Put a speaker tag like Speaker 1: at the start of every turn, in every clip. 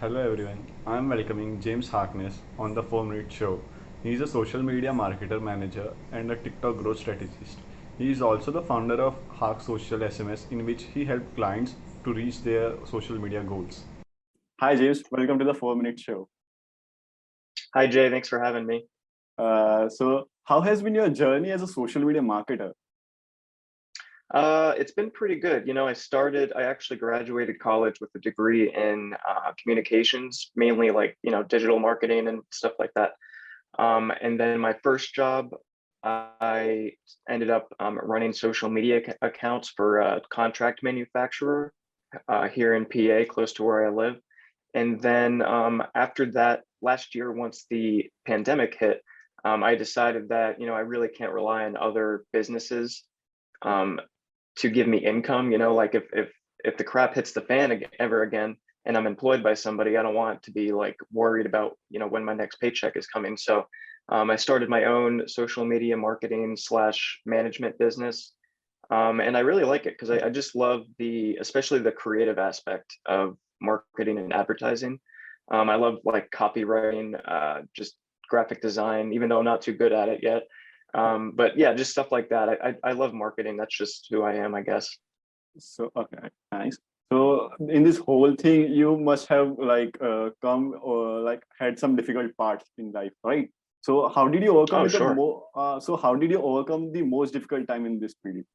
Speaker 1: Hello everyone, I am welcoming James Harkness on the 4 Minute Show. He is a social media marketer manager and a TikTok growth strategist. He is also the founder of Hark Social SMS, in which he helps clients to reach their social media goals. Hi James, welcome to the 4 Minute Show.
Speaker 2: Hi, Jay. Thanks for having me.
Speaker 1: So, how has been your journey as a social media marketer?
Speaker 2: It's been pretty good. I actually graduated college with a degree in communications, mainly like, digital marketing and stuff like that. And then my first job, I ended up running social media accounts for a contract manufacturer here in PA, close to where I live. And then after that, last year, once the pandemic hit, I decided that, I really can't rely on other businesses um, to give me income. Like if the crap hits the fan ever again and I'm employed by somebody, I don't want to be like worried about, when my next paycheck is coming. So I started my own social media marketing slash management business. And I really like it because I just love especially the creative aspect of marketing and advertising. I love like copywriting, just graphic design, even though I'm not too good at it yet. But yeah, just stuff like that. I love marketing. That's just who I am, I guess.
Speaker 1: So, okay, nice. So, in this whole thing, you must have come or like had some difficult parts in life, right? So, how did you overcome
Speaker 2: Oh,
Speaker 1: with the
Speaker 2: sure.
Speaker 1: how did you overcome the most difficult time in this period?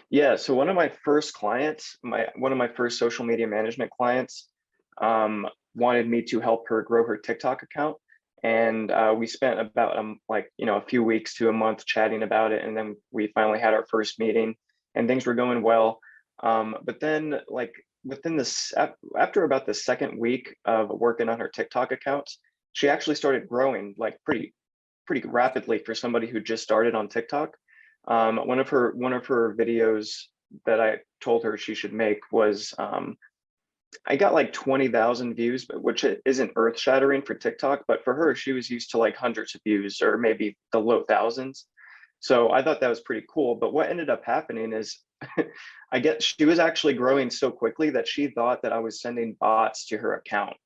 Speaker 2: Yeah. So one of my first clients, one of my first social media management clients, um, wanted me to help her grow her TikTok account. And we spent about a few weeks to a month chatting about it. And then we finally had our first meeting and things were going well. But then like after about the second week of working on her TikTok accounts, she actually started growing like pretty rapidly for somebody who just started on TikTok. One of her videos that I told her she should make was I got like 20,000 views, but which isn't earth shattering for TikTok, but for her, she was used to like hundreds of views or maybe the low thousands. So I thought that was pretty cool. But what ended up happening is I get she was actually growing so quickly that she thought that I was sending bots to her account.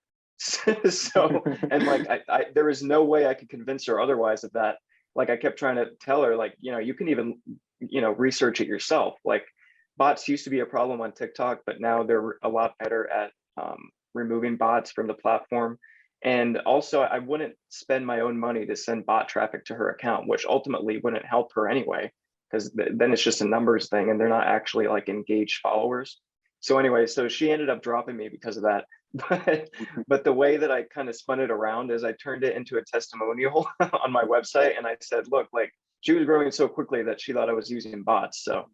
Speaker 2: So and like there was no way I could convince her otherwise of that. Like I kept trying to tell her, like, you can even, research it yourself. Like bots used to be a problem on TikTok, but now they're a lot better at removing bots from the platform. And also, I wouldn't spend my own money to send bot traffic to her account, which ultimately wouldn't help her anyway, because then it's just a numbers thing and they're not actually like engaged followers. So anyway, so she ended up dropping me because of that. But the way that I kind of spun it around is I turned it into a testimonial on my website, and I said, look, like she was growing so quickly that she thought I was using bots. So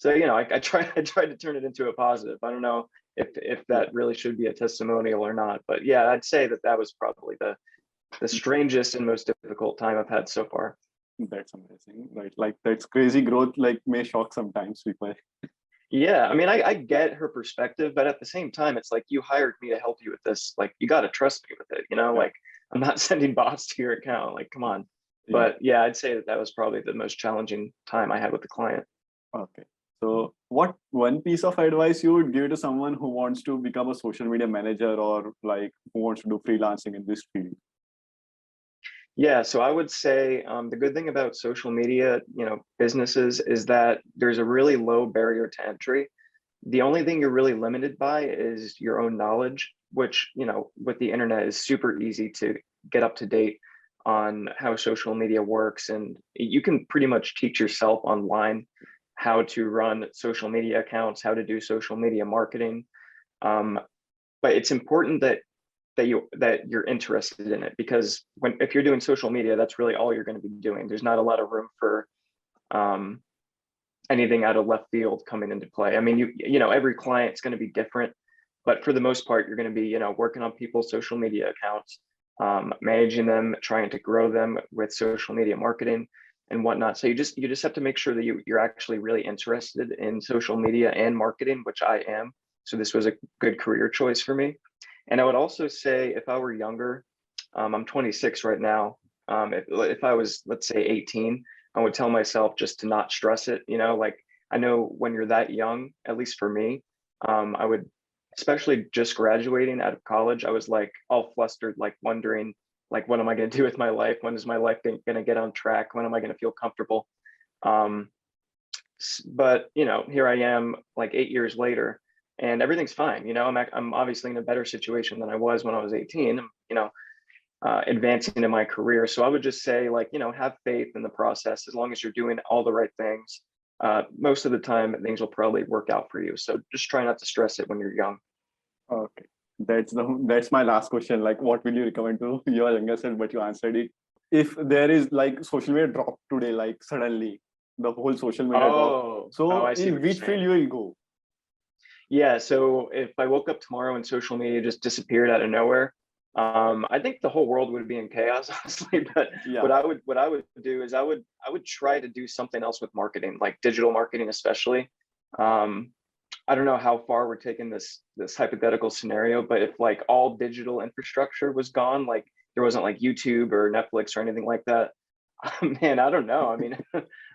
Speaker 2: I tried to turn it into a positive. I don't know if that really should be a testimonial or not, but yeah, I'd say that was probably the strangest and most difficult time I've had so far.
Speaker 1: That's amazing, right? Like that's crazy growth. Like may shock sometimes people.
Speaker 2: Yeah, I mean, I get her perspective, but at the same time, it's like you hired me to help you with this. Like, you got to trust me with it,
Speaker 1: Yeah,
Speaker 2: Like, I'm not sending bots to your account. Like, come on.
Speaker 1: yeah.
Speaker 2: But yeah, I'd say that was probably the most challenging time I had with the client.
Speaker 1: Okay. So, what one piece of advice you would give to someone who wants to become a social media manager or like who wants to do freelancing in this field?
Speaker 2: Yeah, so I would say the good thing about social media, businesses is that there's a really low barrier to entry. The only thing you're really limited by is your own knowledge, which, with the internet is super easy to get up to date on how social media works. And you can pretty much teach yourself online how to run social media accounts, how to do social media marketing. Um, but it's important that you're interested in it, because if you're doing social media, that's really all you're going to be doing. There's not a lot of room for um, anything out of left field coming into play. I mean, every client's going to be different, but for the most part, you're going to be, working on people's social media accounts, managing them, trying to grow them with social media marketing and whatnot. So you just have to make sure that you're actually really interested in social media and marketing, which I am. So this was a good career choice for me. And I would also say if I were younger, I'm 26 right now. If I was, let's say, 18, I would tell myself just to not stress it. Like I know when you're that young, at least for me, I would especially just graduating out of college, I was like all flustered, like wondering, like, what am I going to do with my life? When is my life going to get on track? When am I going to feel comfortable? Um, but here I am, like 8 years later, and everything's fine. I'm obviously in a better situation than I was when I was 18. Advancing in my career. So I would just say, like, have faith in the process. As long as you're doing all the right things, most of the time things will probably work out for you. So just try not to stress it when you're young.
Speaker 3: Okay. That's my last question. Like, what will you recommend to your younger self? But you answered it. If there is like social media drop today, like suddenly the whole social media drop.
Speaker 2: I
Speaker 3: So
Speaker 2: see
Speaker 3: in
Speaker 2: what you're
Speaker 3: which field
Speaker 2: saying.
Speaker 3: you will go?
Speaker 2: Yeah, so if I woke up tomorrow and social media just disappeared out of nowhere, I think the whole world would be in chaos, honestly. But
Speaker 3: Yeah.
Speaker 2: what I would do is I would try to do something else with marketing, like digital marketing, especially. Um, I don't know how far we're taking this hypothetical scenario, but if like all digital infrastructure was gone, like there wasn't like YouTube or Netflix or anything like that, man, I don't know. I mean,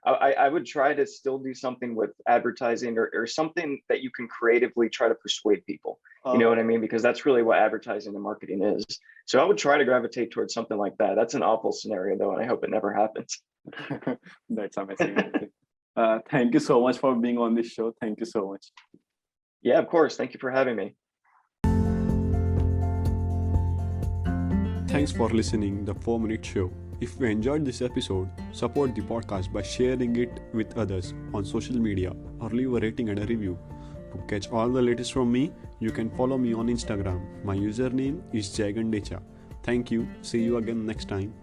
Speaker 2: I would try to still do something with advertising, or something that you can creatively try to persuade people. You know what I mean? Because that's really what advertising and marketing is. So I would try to gravitate towards something like that. That's an awful scenario though, and I hope it never happens.
Speaker 3: That's amazing. Thank you so much for being on this show. Thank you so much.
Speaker 2: Yeah, of course. Thank you for having me.
Speaker 1: Thanks for listening the 4-minute show. If you enjoyed this episode, support the podcast by sharing it with others on social media or leave a rating and a review. To catch all the latest from me, you can follow me on Instagram. My username is Jagandecha. Thank you. See you again next time.